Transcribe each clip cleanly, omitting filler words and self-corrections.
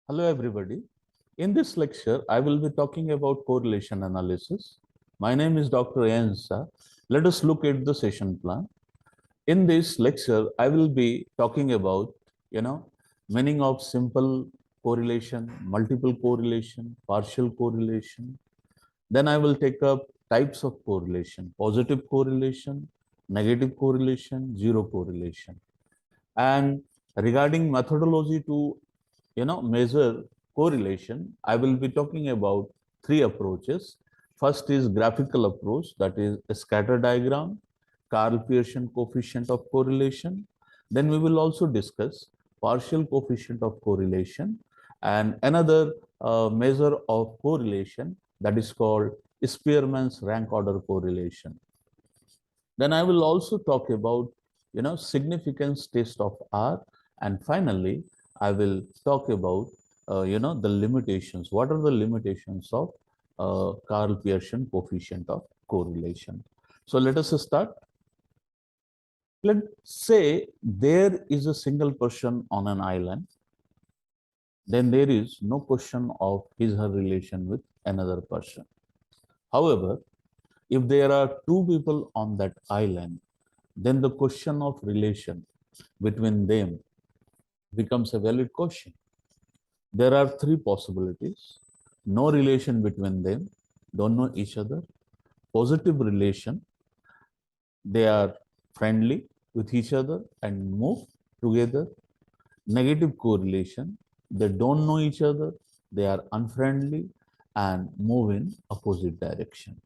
Hello, everybody. In this lecture, I will be talking about correlation analysis. My name is Dr. Ensa. Let us look at the session plan. In this lecture, I will be talking about, meaning of simple correlation, multiple correlation, partial correlation. Then I will take up types of correlation, positive correlation, negative correlation, zero correlation. And regarding methodology to measure correlation, I will be talking about three approaches. First is graphical approach, that is a scatter diagram, Karl Pearson coefficient of correlation. Then we will also discuss partial coefficient of correlation and another measure of correlation that is called Spearman's rank order correlation. Then I will also talk about, significance test of R. And finally, I will talk about, the limitations. What are the limitations of Karl Pearson coefficient of correlation? So let us start. Let's say there is a single person on an island. Then there is no question of his/her relation with another person. However, if there are two people on that island, then the question of relation between them becomes a valid question. There are three possibilities: no relation between them, don't know each other; positive relation, they are friendly with each other and move together; negative correlation, they don't know each other, they are unfriendly and move in opposite direction.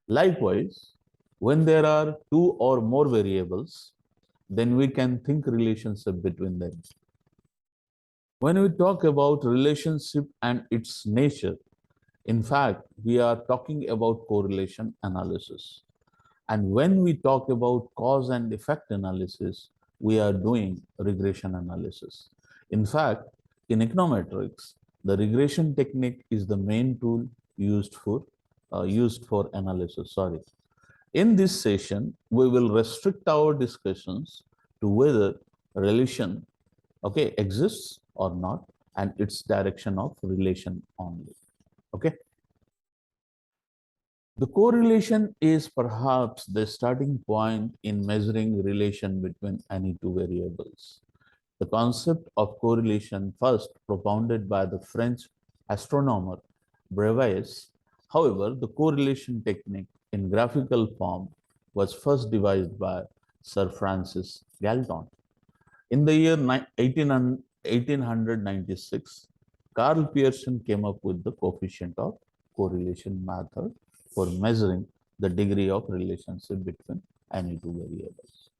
Likewise, when there are two or more variables, then we can think relationship between them. When we talk about relationship and its nature, in fact, we are talking about correlation analysis. And when we talk about cause and effect analysis, we are doing regression analysis. In fact, in econometrics, the regression technique is the main tool used for analysis. Sorry. In this session, we will restrict our discussions to whether relation exists or not and its direction of relation only. Okay. The correlation is perhaps the starting point in measuring relation between any two variables. The concept of correlation, first propounded by the French astronomer Bravais. However, the correlation technique in graphical form was first devised by Sir Francis Galton. In the year 1896, Karl Pearson came up with the coefficient of correlation method for measuring the degree of relationship between any two variables.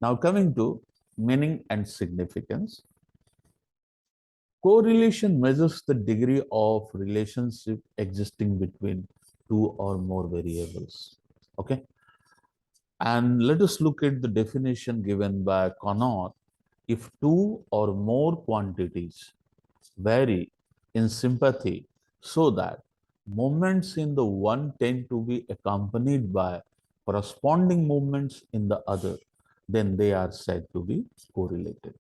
Now coming to meaning and significance. Correlation measures the degree of relationship existing between two or more variables. Okay. And let us look at the definition given by Connor. If two or more quantities vary in sympathy so that movements in the one tend to be accompanied by corresponding movements in the other, then they are said to be correlated.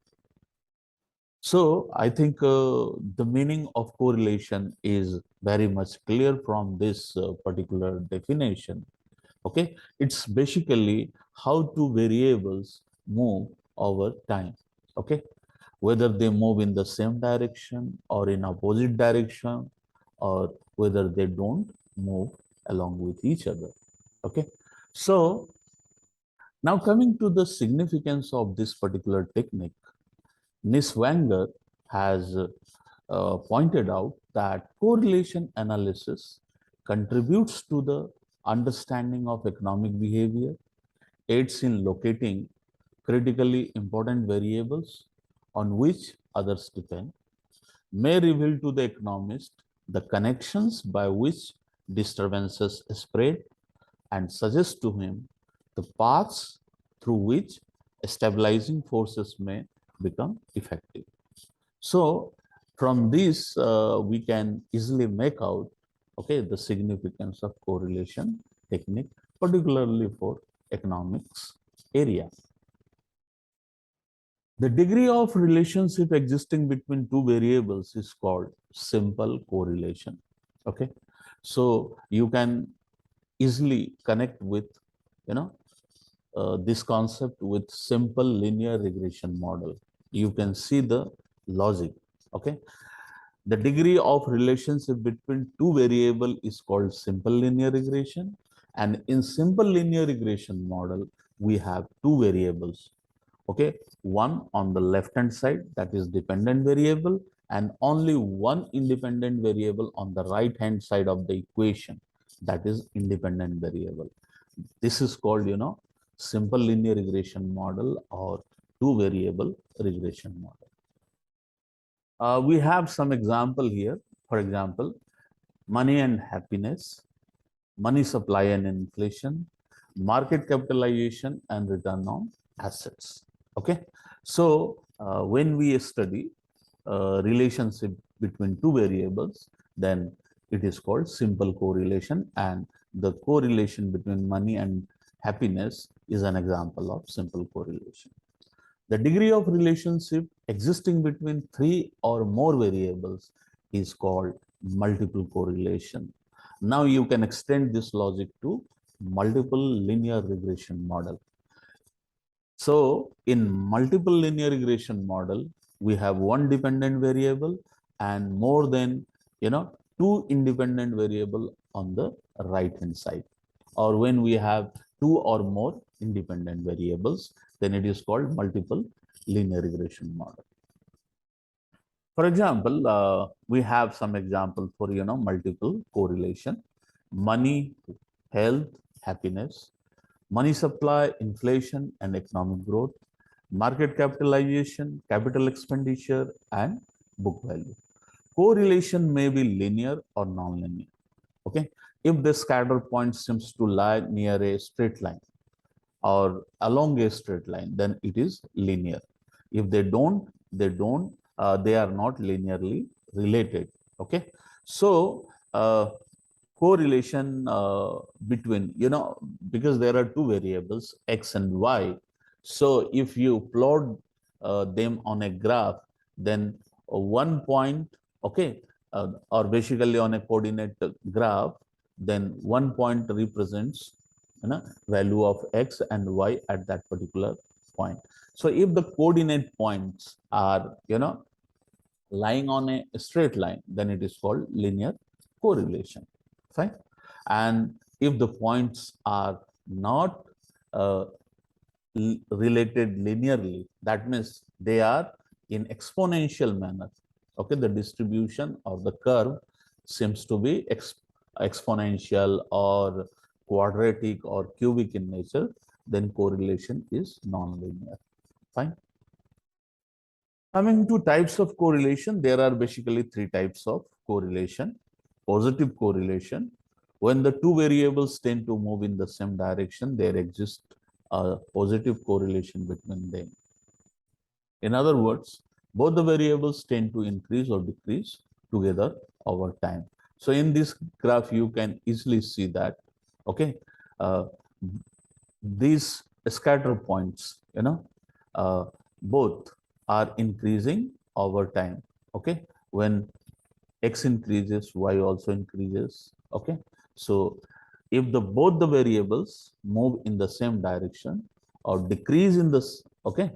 So I think the meaning of correlation is very much clear from this particular definition. Okay, it's basically how two variables move over time. Okay, whether they move in the same direction or in opposite direction, or whether they don't move along with each other. Okay, so now coming to the significance of this particular technique, Niswanger has pointed out that correlation analysis contributes to the understanding of economic behavior, aids in locating critically important variables on which others depend, may reveal to the economist the connections by which disturbances spread, and suggest to him the paths through which stabilizing forces may become effective. So from this, we can easily make out, the significance of correlation technique, particularly for economics area. The degree of relationship existing between two variables is called simple correlation. Okay, so you can easily connect with, you know, this concept with simple linear regression model. You can see the logic. Okay, the degree of relationship between two variable is called simple linear regression, and in simple linear regression model we have two variables. Okay, one on the left hand side, that is dependent variable, and only one independent variable on the right hand side of the equation, that is independent variable. This is called, you know, simple linear regression model or two variable regression model. We have some example here. For example, money and happiness, money supply and inflation, market capitalization and return on assets. Okay, so when we study relationship between two variables, then it is called simple correlation, and the correlation between money and happiness is an example of simple correlation. The degree of relationship existing between three or more variables is called multiple correlation. Now you can extend this logic to multiple linear regression model. So in multiple linear regression model, we have one dependent variable and more than, you know, two independent variable on the right hand side. Or when we have two or more independent variables, then it is called multiple linear regression model. For example, we have some example for, you know, multiple correlation: money, health, happiness, money supply, inflation and economic growth, market capitalization, capital expenditure, and book value. Correlation may be linear or non-linear. Okay, if the scatter point seems to lie near a straight line or along a straight line, then it is linear. If they don't, they are not linearly related. Okay, so correlation between, you know, because there are two variables x and y, so if you plot them on a graph, then one point, okay, or basically on a coordinate graph, then one point represents, you know, value of x and y at that particular point. So if the coordinate points are, you know, lying on a straight line, then it is called linear correlation. Fine. And if the points are not uh, related linearly, that means they are in exponential manner. Okay, the distribution of the curve seems to be exponential or quadratic or cubic in nature, then correlation is non-linear. Fine. Coming to types of correlation, there are basically three types of correlation. Positive correlation: when the two variables tend to move in the same direction, there exists a positive correlation between them. In other words, both the variables tend to increase or decrease together over time. So in this graph, you can easily see that, okay, uh, these scatter points, you know, both are increasing over time. Okay, when x increases, y also increases. Okay, so if the both the variables move in the same direction or decrease in this, okay,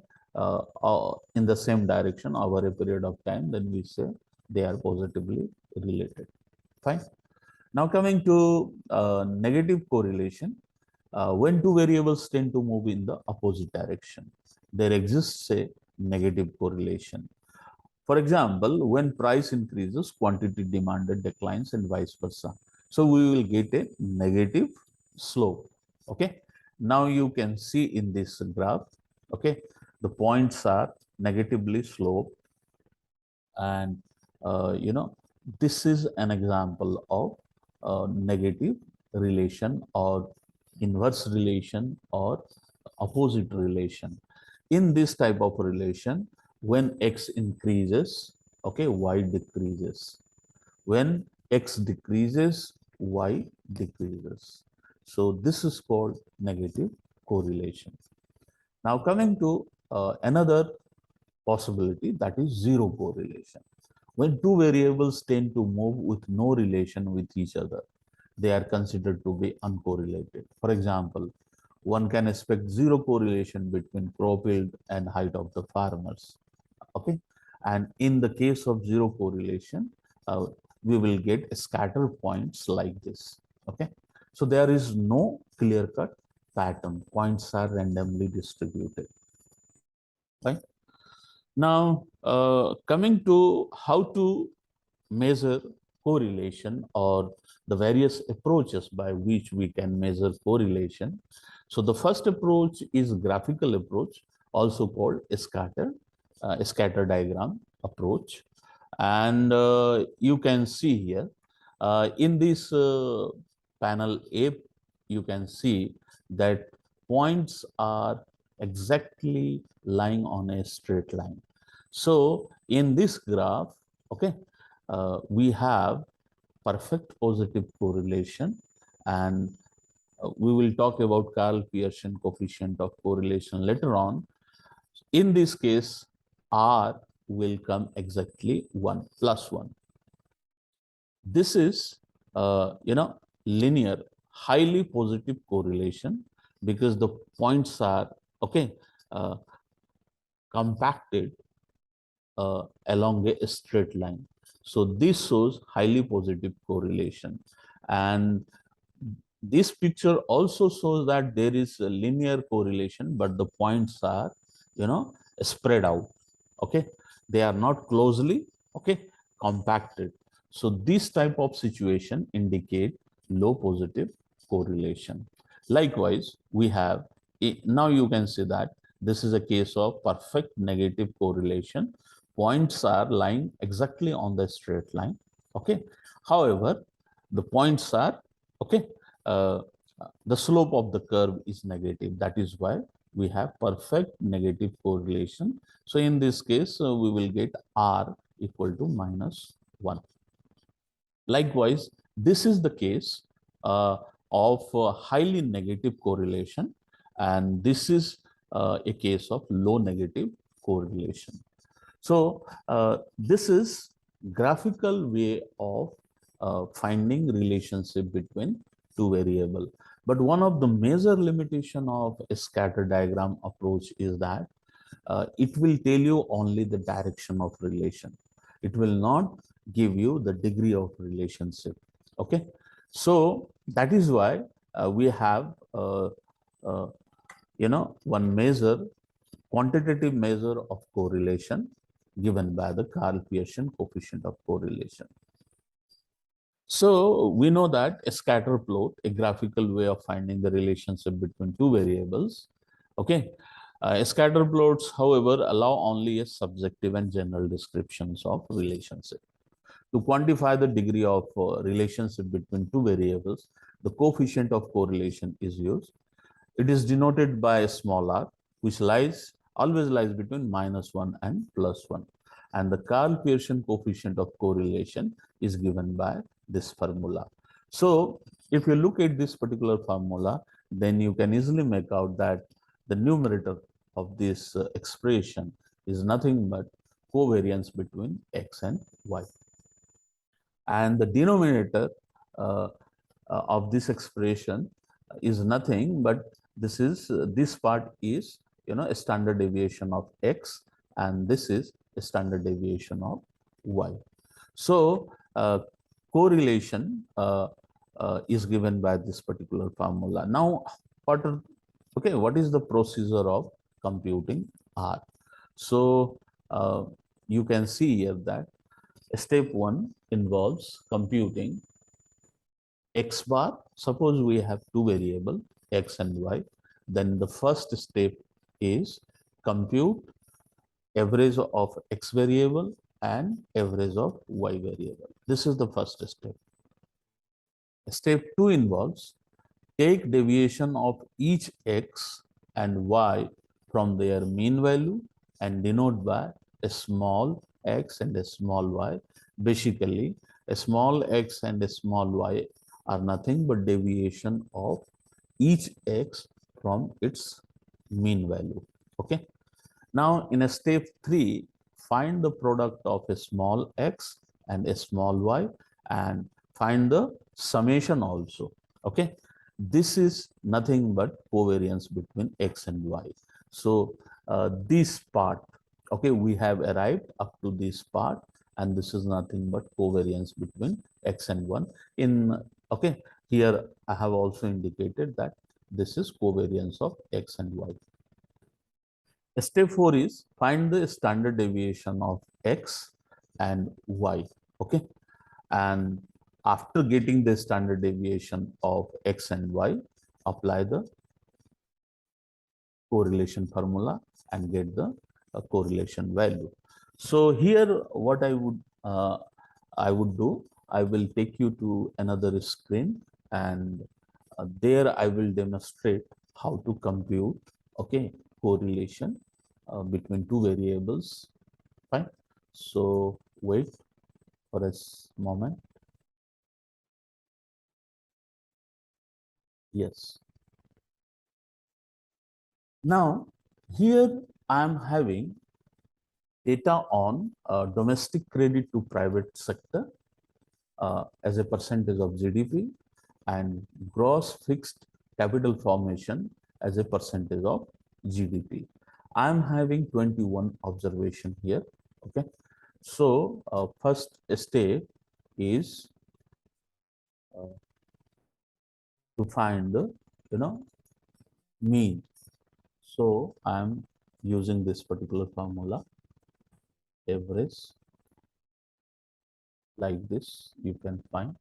in the same direction over a period of time, then we say they are positively related. Fine. Now coming to negative correlation, when two variables tend to move in the opposite direction, there exists a negative correlation. For example, when price increases, quantity demanded declines and vice versa. So we will get a negative slope. Okay. Now you can see in this graph, okay, the points are negatively sloped, and you know, this is an example of negative relation or inverse relation or opposite relation. In this type of relation, when x increases, okay, y decreases. When x decreases, y decreases. So this is called negative correlation. Now coming to another possibility, that is zero correlation. When two variables tend to move with no relation with each other, they are considered to be uncorrelated. For example, one can expect zero correlation between crop yield and height of the farmers. Okay, and in the case of zero correlation, we will get scatter points like this. Okay, so there is no clear-cut pattern. Points are randomly distributed. Right. Now, coming to how to measure correlation or the various approaches by which we can measure correlation. So the first approach is graphical approach, also called scatter diagram approach. And you can see here in this panel A, you can see that points are exactly lying on a straight line. So in this graph, okay, we have perfect positive correlation, and we will talk about Karl Pearson coefficient of correlation later on. In this case, R will come exactly 1 plus 1. This is, linear, highly positive correlation because the points are, okay, compacted along a straight line. So this shows highly positive correlation. And this picture also shows that there is a linear correlation, but the points are, spread out. Okay, they are not closely, okay, compacted. So this type of situation indicate low positive correlation. Likewise, we have, now you can see that this is a case of perfect negative correlation. Points are lying exactly on the straight line. Okay, however, the points are, okay, the slope of the curve is negative. That is why we have perfect negative correlation. So in this case, we will get R equal to -1. Likewise, this is the case of highly negative correlation, and this is a case of low negative correlation. So this is graphical way of finding relationship between two variable. But one of the major limitation of a scatter diagram approach is that it will tell you only the direction of relation. It will not give you the degree of relationship. Okay, so that is why we have one measure, quantitative measure of correlation given by the Karl Pearson coefficient of correlation. So we know that a scatter plot, a graphical way of finding the relationship between two variables. Okay, scatter plots, however, allow only a subjective and general descriptions of relationship. To quantify the degree of relationship between two variables, the coefficient of correlation is used. It is denoted by a small r, which always lies between -1 and +1. And the Karl Pearson coefficient of correlation is given by this formula. So if you look at this particular formula, then you can easily make out that the numerator of this expression is nothing but covariance between x and y. And the denominator of this expression is nothing but this part is, a standard deviation of x, and this is a standard deviation of y. So correlation is given by this particular formula. Now, what is the procedure of computing R? So you can see here that step 1 involves computing x bar. Suppose we have two variables, x and y. Then the first step is compute average of x variable and average of y variable. This is the first step. Step 2 involves take deviation of each x and y from their mean value and denote by a small x and a small y. Basically, a small x and a small y are nothing but deviation of each x from its mean value. Okay. Now in a step 3, find the product of a small x and a small y and find the summation also. Okay, this is nothing but covariance between x and y. So this part, okay, we have arrived up to this part, and this is nothing but covariance between x and 1 in, okay, here I have also indicated that this is covariance of x and y. Step 4 is find the standard deviation of x and y. Okay, and after getting the standard deviation of x and y, apply the correlation formula and get the correlation value. So here what I would do, I will take you to another screen, and there I will demonstrate how to compute, okay, correlation between two variables. Fine. So wait for a moment. Yes. Now here I am having data on domestic credit to private sector as a percentage of GDP, and gross fixed capital formation as a percentage of GDP. I am having 21 observation here. Okay, so first step is uh, to find the mean. So I am using this particular formula, average, like this. You can find.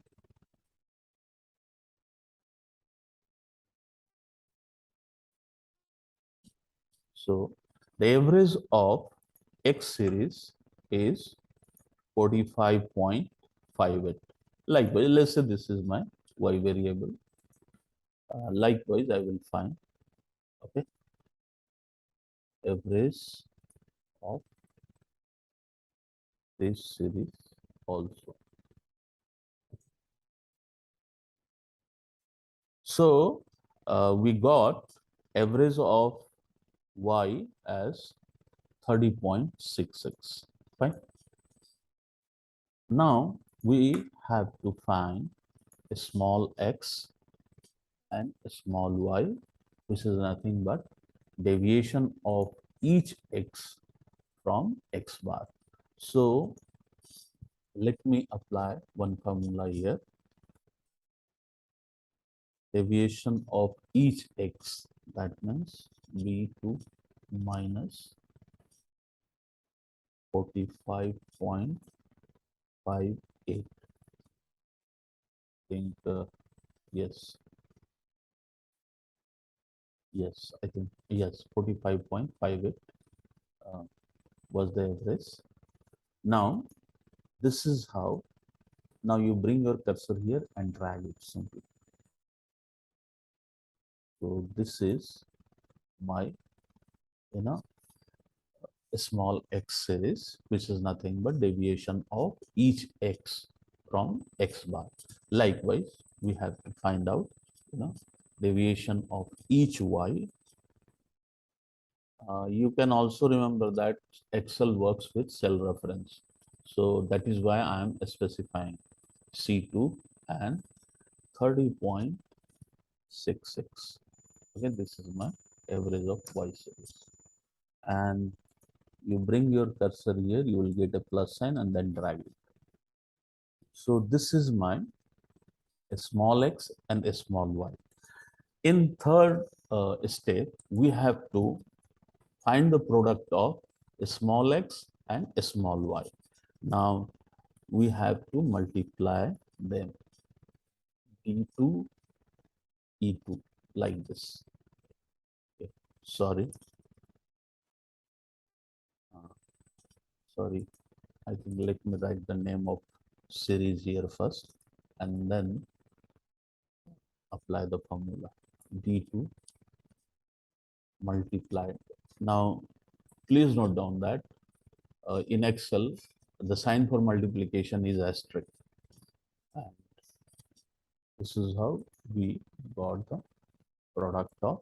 So the average of X series is 45.58. Likewise, let's say this is my Y variable. Likewise, I will find, okay, average of this series also. So we got average of Y as 30.66. Fine. Now we have to find a small x and a small y, which is nothing but deviation of each x from x bar. So let me apply one formula here. Deviation of each x, that means b2 minus 45.58. Think yes, I think yes, 45.58 uh, was the average. Now this is how. Now you bring your cursor here and drag it simply. So this is my, you know, small x series, which is nothing but deviation of each x from x bar. Likewise, we have to find out, deviation of each y. You can also remember that Excel works with cell reference. So that is why I am specifying C2 and 30.66. Okay, this is my average of Y series. And you bring your cursor here, you will get a plus sign and then drag it. So this is my small x and a small y. In third step, we have to find the product of a small x and a small y. Now we have to multiply them, d2 e2, like this. Okay. Sorry, sorry. I think let me write the name of series here first, and then apply the formula d2 multiplied. Now please note down that in Excel the sign for multiplication is asterisk, and this is how we got the product of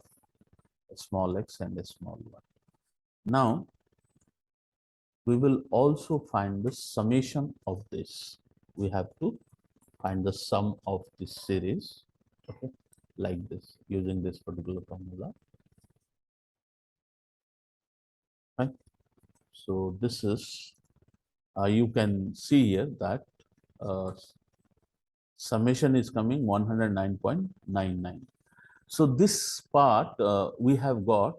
a small x and a small y. Now we will also find the summation of this. We have to find the sum of this series, okay, like this, using this particular formula, right? So this is, you can see here that uh, summation is coming 109.99. So this part, we have got,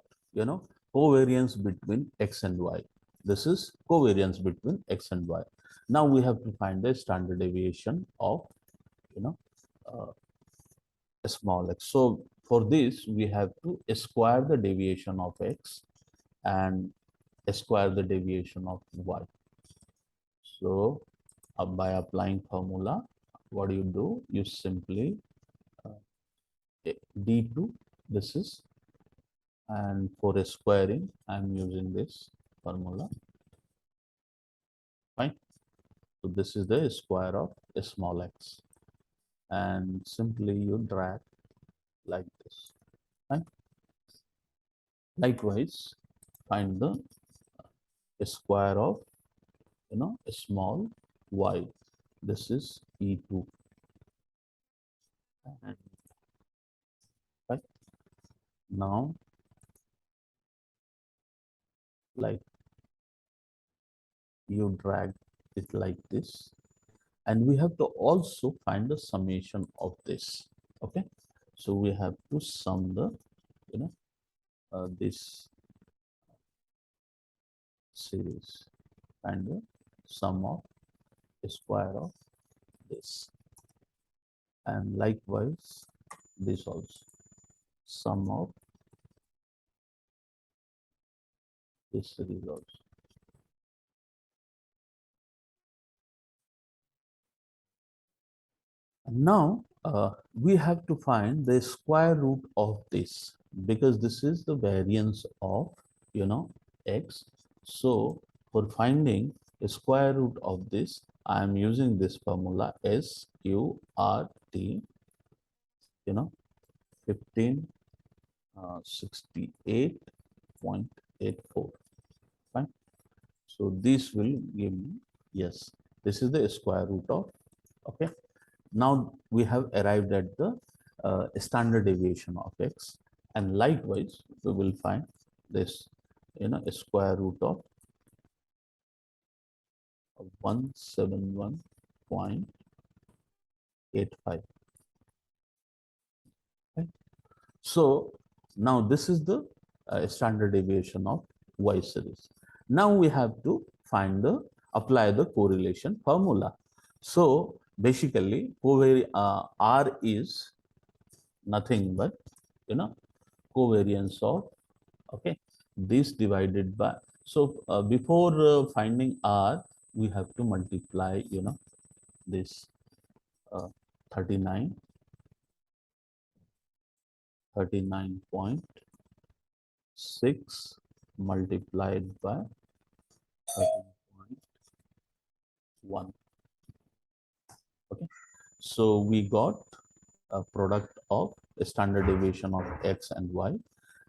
covariance between x and y. This is covariance between x and y. Now we have to find the standard deviation of, you know, uh, small x. So for this, we have to square the deviation of x and square the deviation of y. So by applying formula, what do you do? You simply d2, this is, and for squaring, I'm using this formula, fine. So this is the square of small x, and simply you drag like this, right? Likewise, find the square of, small y. This is e2, and right now, like, you drag it like this, and we have to also find the summation of this, okay? So we have to sum the, this series and the sum of square of this, and likewise this also, sum of this series also. And now we have to find the square root of this, because this is the variance of, x. So for finding a square root of this, I am using this formula SQRT, 1568.84, fine. So this will give me, yes, this is the square root of, okay. Now we have arrived at the standard deviation of x, and likewise we will find this, a square root of 171.85. Right? So now this is the standard deviation of y series. Now we have to find the, apply the correlation formula. So basically, R is nothing but, covariance of, okay, this divided by, so before finding R, we have to multiply, this 39.6 multiplied by 13.1. Okay, so we got a product of a standard deviation of x and y.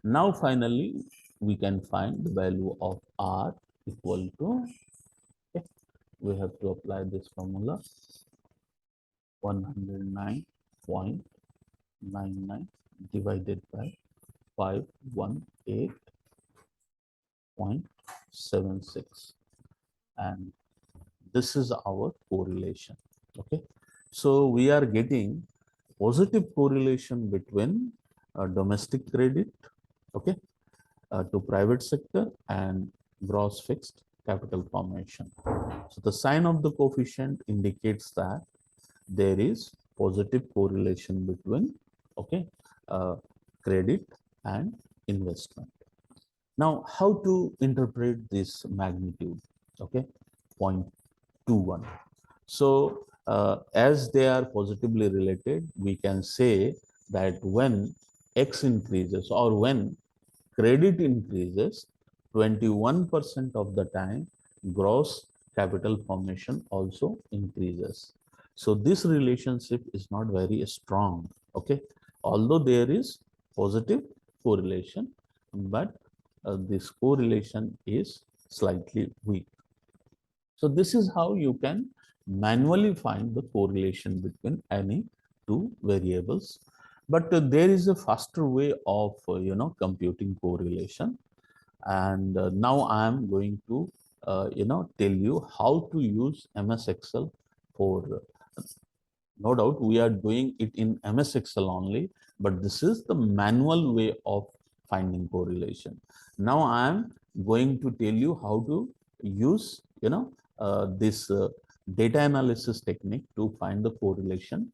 Now finally we can find the value of R equal to, okay, we have to apply this formula, 109.99 divided by 518.76, and this is our correlation, okay. So we are getting positive correlation between domestic credit, okay, to private sector and gross fixed capital formation. So the sign of the coefficient indicates that there is positive correlation between, okay, credit and investment. Now, how to interpret this magnitude? Okay, 0.21. So as they are positively related, we can say that when x increases or when credit increases, 21% of the time gross capital formation also increases. So this relationship is not very strong, okay, although there is positive correlation, but this correlation is slightly weak. So this is how you can manually find the correlation between any two variables. But there is a faster way of computing correlation, and now I am going to tell you how to use MS Excel for. No doubt we are doing it in MS Excel only, but this is the manual way of finding correlation. Now I am going to tell you how to use this data analysis technique to find the correlation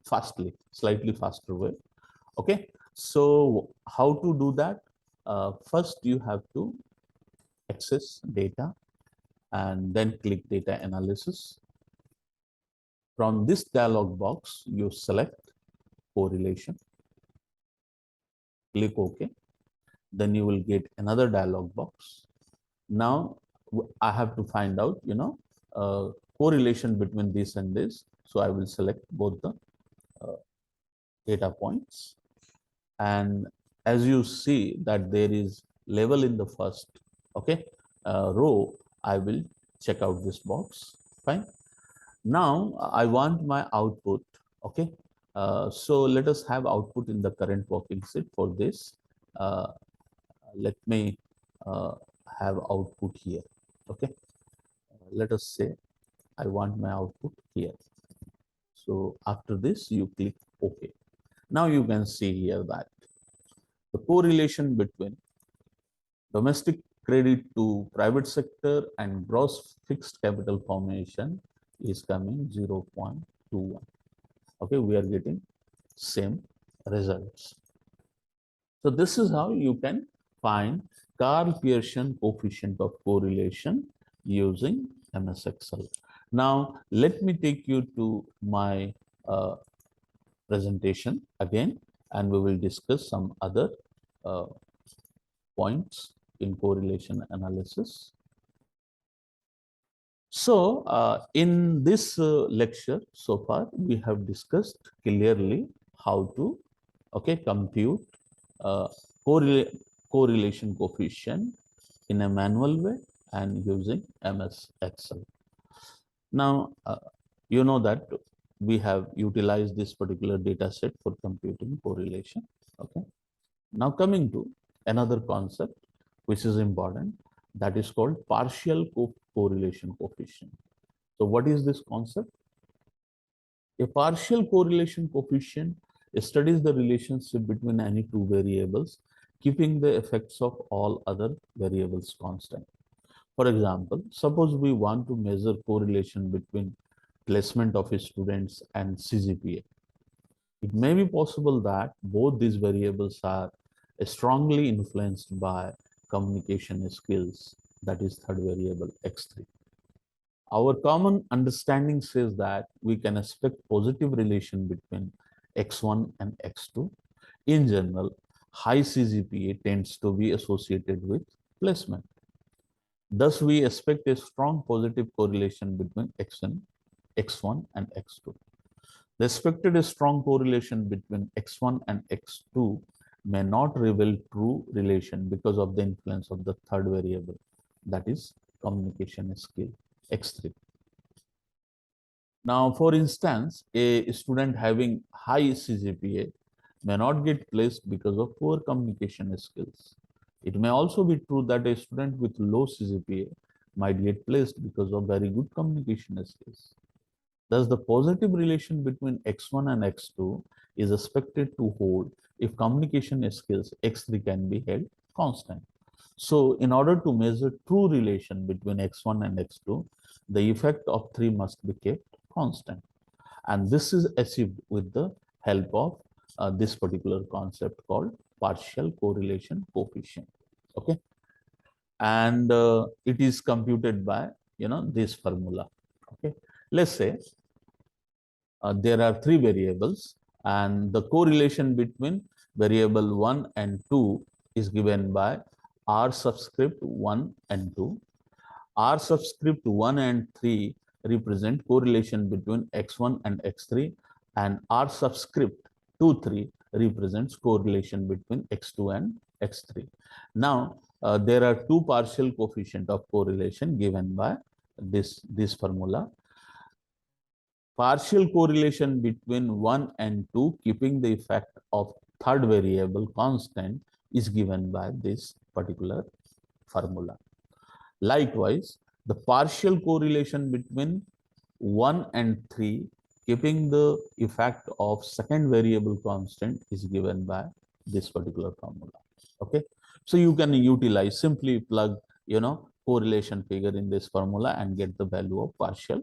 fastly, slightly faster way. Okay, so how to do that? First you have to access data and then click data analysis. From this dialog box, you select correlation, click OK. Then you will get another dialog box. Now I have to find out, correlation between this and this. So I will select both the data points. And as you see that there is level in the first, row, I will check out this box. Fine. Now I want my output. Okay. So let us have output in the current working set. For this, let me have output here. Okay. Let us say I want my output here. So after this, you click OK. Now you can see here that the correlation between domestic credit to private sector and gross fixed capital formation is coming 0.21. Okay, we are getting same results. So this is how you can find Karl Pearson coefficient of correlation using MS Excel. Now let me take you to my presentation again, and we will discuss some other points in correlation analysis. So in this lecture so far, we have discussed clearly how to compute correlation coefficient in a manual way and using MS Excel. Now you know that we have utilized this particular data set for computing correlation. Okay. Now coming to another concept which is important, that is called partial correlation coefficient. So what is this concept? A partial correlation coefficient studies the relationship between any two variables, keeping the effects of all other variables constant. For example, suppose we want to measure correlation between placement of students and CGPA. It may be possible that both these variables are strongly influenced by communication skills, that is third variable X3. Our common understanding says that we can expect positive relation between X1 and X2. In general, high CGPA tends to be associated with placement. Thus, we expect a strong positive correlation between X1 and X2. The expected strong correlation between X1 and X2 may not reveal true relation because of the influence of the third variable, that is communication skill, X3. Now, for instance, a student having high CGPA may not get placed because of poor communication skills. It may also be true that a student with low CGPA might get placed because of very good communication skills. Thus, the positive relation between X1 and X2 is expected to hold if communication skills X3 can be held constant. So, in order to measure true relation between X1 and X2, the effect of 3 must be kept constant. And this is achieved with the help of this particular concept called partial correlation coefficient. Okay. And it is computed by, this formula. Okay. Let's say there are 3 variables and the correlation between variable 1 and 2 is given by R subscript 1 and 2. R subscript 1 and 3 represent correlation between X1 and X3, and R subscript 2, 3 represents correlation between X2 and X3. Now, there are 2 partial coefficient of correlation given by this formula. Partial correlation between 1 and 2, keeping the effect of third variable constant, is given by this particular formula. Likewise, the partial correlation between 1 and 3, keeping the effect of second variable constant, is given by this particular formula. Okay, so you can utilize, simply plug correlation figure in this formula and get the value of partial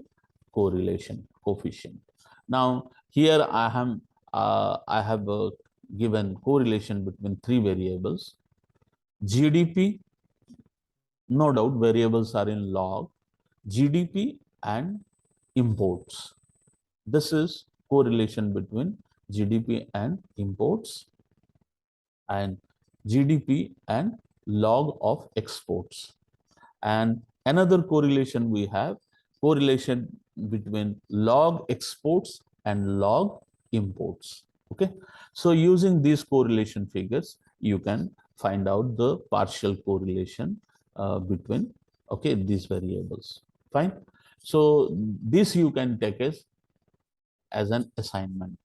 correlation coefficient. Now here I have given correlation between three variables. GDP, no doubt variables are in log, GDP and imports. This is correlation between GDP and imports, and GDP and log of exports. And another correlation we have, correlation between log exports and log imports. Okay, so using these correlation figures, you can find out the partial correlation between these variables. Fine. So this you can take as an assignment.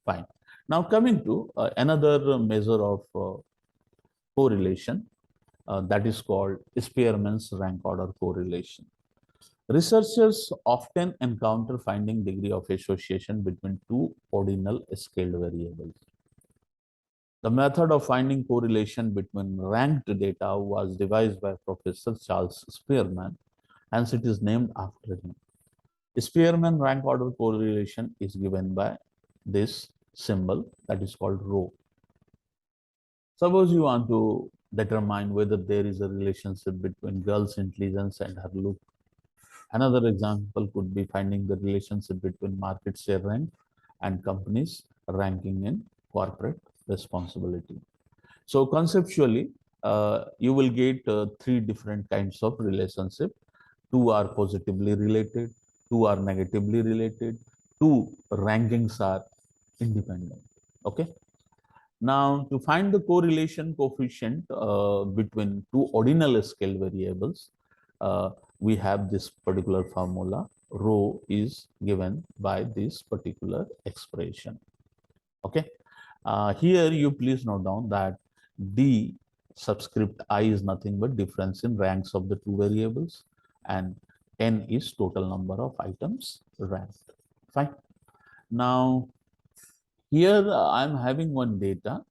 Fine. Now coming to another measure of correlation, that is called Spearman's rank order correlation. Researchers often encounter finding degree of association between two ordinal scaled variables. The method of finding correlation between ranked data was devised by Professor Charles Spearman, hence it is named after him. Spearman rank order correlation is given by this symbol, that is called rho. Suppose you want to determine whether there is a relationship between girl's intelligence and her look. Another example could be finding the relationship between market share rank and companies ranking in corporate responsibility. So conceptually, you will get three different kinds of relationship. Two are positively related, two are negatively related, two rankings are independent. Okay. Now, to find the correlation coefficient between two ordinal scale variables, we have this particular formula. Rho is given by this particular expression. Okay. Here you please note down that D subscript I is nothing but difference in ranks of the two variables, and N is total number of items ranked. Fine. Now, here I'm having one data,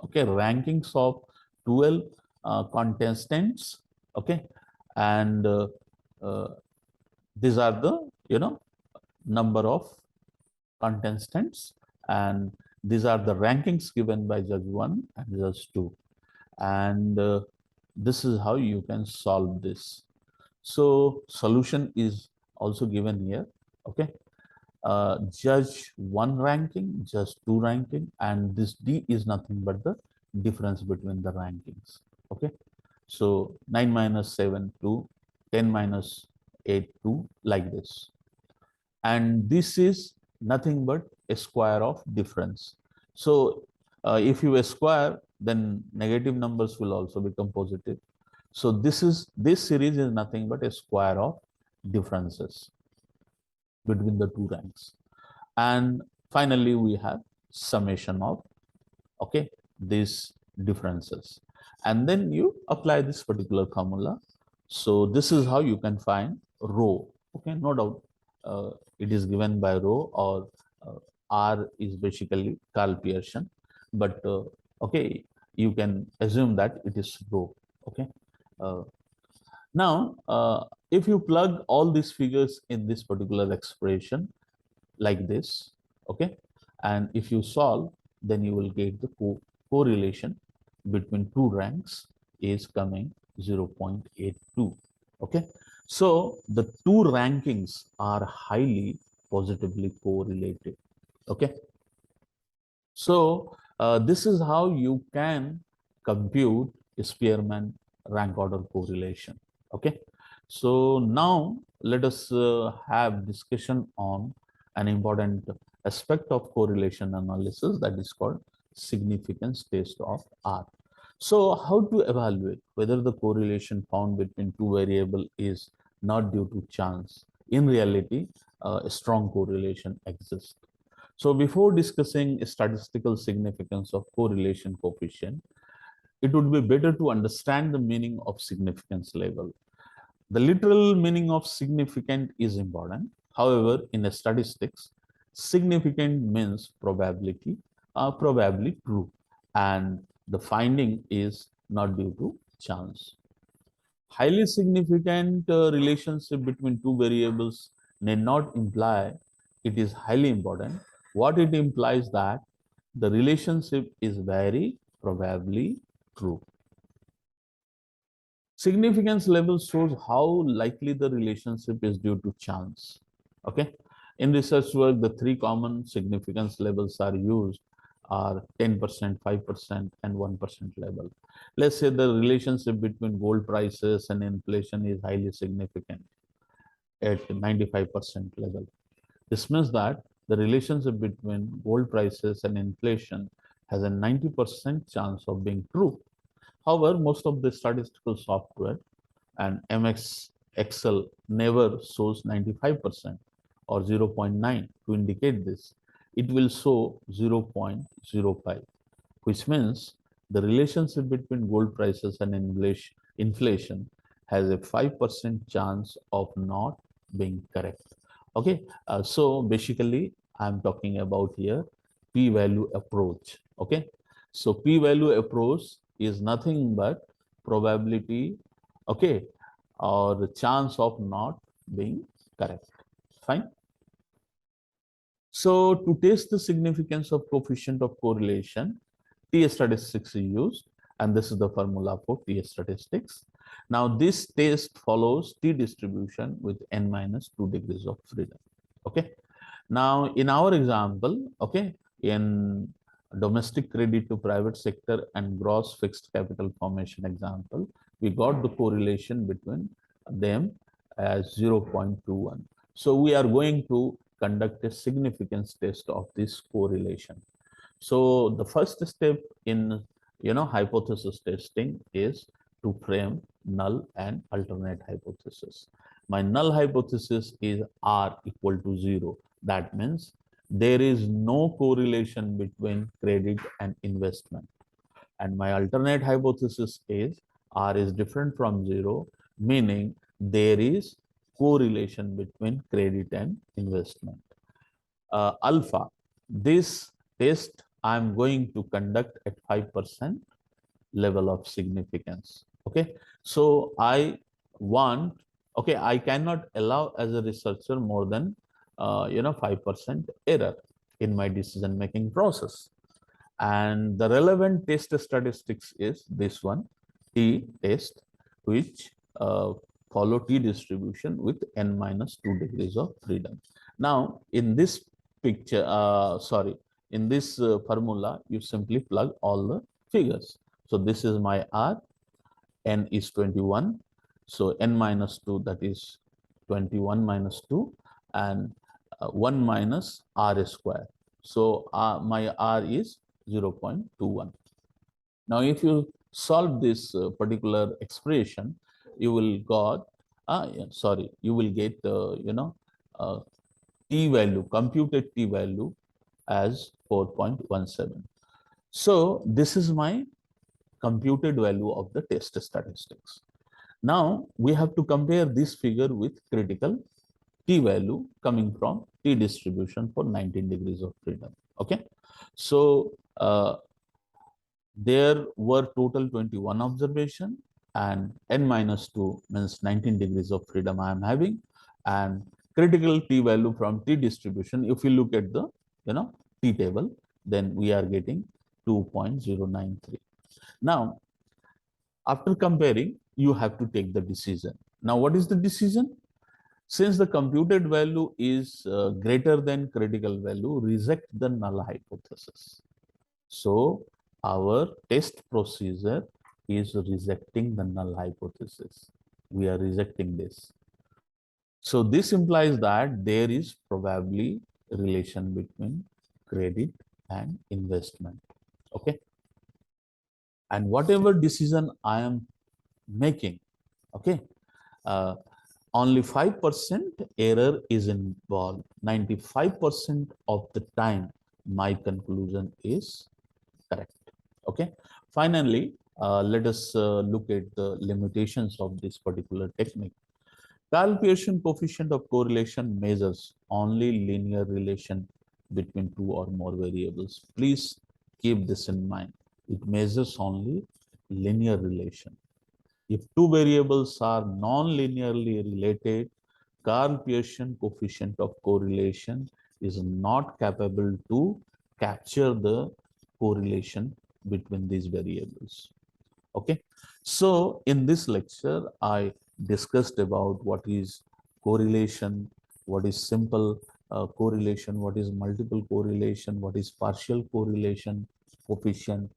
okay, rankings of 12 contestants, okay, and these are the number of contestants, and these are the rankings given by judge 1 and judge 2, and this is how you can solve this. So solution is also given here. Okay, judge 1 ranking, judge 2 ranking, and this D is nothing but the difference between the rankings. Okay, so 9 minus 7 2, 10 minus 8 2, like this, and this is nothing but a square of difference. So if you square, then negative numbers will also become positive. So this series is nothing but a square of differences between the two ranks. And finally, we have summation of these differences. And then you apply this particular formula. So this is how you can find rho. Okay, no doubt it is given by rho, or R is basically Karl Pearson, but okay, you can assume that it is rho. Okay. Now, if you plug all these figures in this particular expression like this, okay, and if you solve, then you will get the correlation between two ranks is coming 0.82. Okay, so the two rankings are highly positively correlated. Okay, so this is how you can compute Spearman rank order correlation. Okay, so now let us have discussion on an important aspect of correlation analysis, that is called significance test of R. So how to evaluate whether the correlation found between two variables is not due to chance. In reality, a strong correlation exists. So before discussing statistical significance of correlation coefficient, it would be better to understand the meaning of significance level. The literal meaning of significant is important. However, in statistics, significant means probability, probably true, and the finding is not due to chance. Highly significant relationship between two variables need not imply it is highly important. What it implies that the relationship is very probably true. Significance level shows how likely the relationship is due to chance. Okay. In research work, the three common significance levels are used are 10%, 5%, and 1% level. Let's say the relationship between gold prices and inflation is highly significant at 95% level. This means that the relationship between gold prices and inflation has a 90% chance of being true. However, most of the statistical software and MX Excel never shows 95% or 0.9 to indicate this. It will show 0.05, which means the relationship between gold prices and inflation has a 5% chance of not being correct. Okay, so basically I'm talking about here p-value approach. Okay, so p-value approach is nothing but probability, okay, or the chance of not being correct. Fine. So to test the significance of coefficient of correlation, T statistics is used, and this is the formula for T statistics. Now this test follows T distribution with n minus 2 degrees of freedom. Okay. Now in our example, okay, in domestic credit to private sector and gross fixed capital formation example, we got the correlation between them as 0.21. So we are going to conduct a significance test of this correlation. So the first step in hypothesis testing is to frame null and alternate hypothesis. My null hypothesis is R equal to 0. That means there is no correlation between credit and investment. And my alternate hypothesis is R is different from 0, meaning there is correlation between credit and investment. Alpha, this test I'm going to conduct at 5% level of significance. Okay, so I cannot allow as a researcher more than 5% error in my decision making process. And the relevant test statistics is this one, T test, which follow T distribution with n minus 2 degrees of freedom. Now in this picture, in this formula, you simply plug all the figures. So this is my R, n is 21. So n minus 2, that is 21 minus 2, and 1 minus R square. So my R is 0.21. Now, if you solve this particular expression, you will get t value, computed t value as 4.17. So this is my computed value of the test statistics. Now we have to compare this figure with critical t value coming from T distribution for 19 degrees of freedom. Okay, so there were total 21 observation, and n minus 2 means 19 degrees of freedom I am having, and critical t value from T distribution, if you look at the T table, then we are getting 2.093. Now after comparing, you have to take the decision. Now what is the decision? Since the computed value is greater than critical value, reject the null hypothesis. So our test procedure is rejecting the null hypothesis. We are rejecting this. So this implies that there is probably a relation between credit and investment. Okay. And whatever decision I am making, okay, Only 5% error is involved. 95% of the time, my conclusion is correct. Okay. Finally, let us look at the limitations of this particular technique. Karl Pearson coefficient of correlation measures only linear relation between two or more variables. Please keep this in mind. It measures only linear relation. If two variables are non-linearly related, Karl Pearson coefficient of correlation is not capable to capture the correlation between these variables. Okay. So in this lecture, I discussed about what is correlation, what is simple correlation, what is multiple correlation, what is partial correlation coefficient.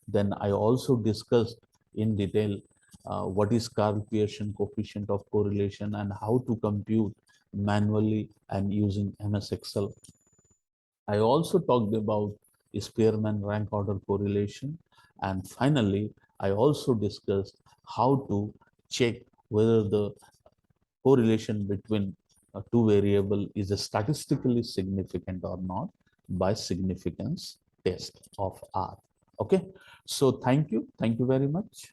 Then I also discussed in detail what is Karl Pearson coefficient of correlation and how to compute manually and using MS Excel. I also talked about Spearman rank order correlation. And finally, I also discussed how to check whether the correlation between two variable is statistically significant or not by significance test of R. Okay. So thank you. Thank you very much.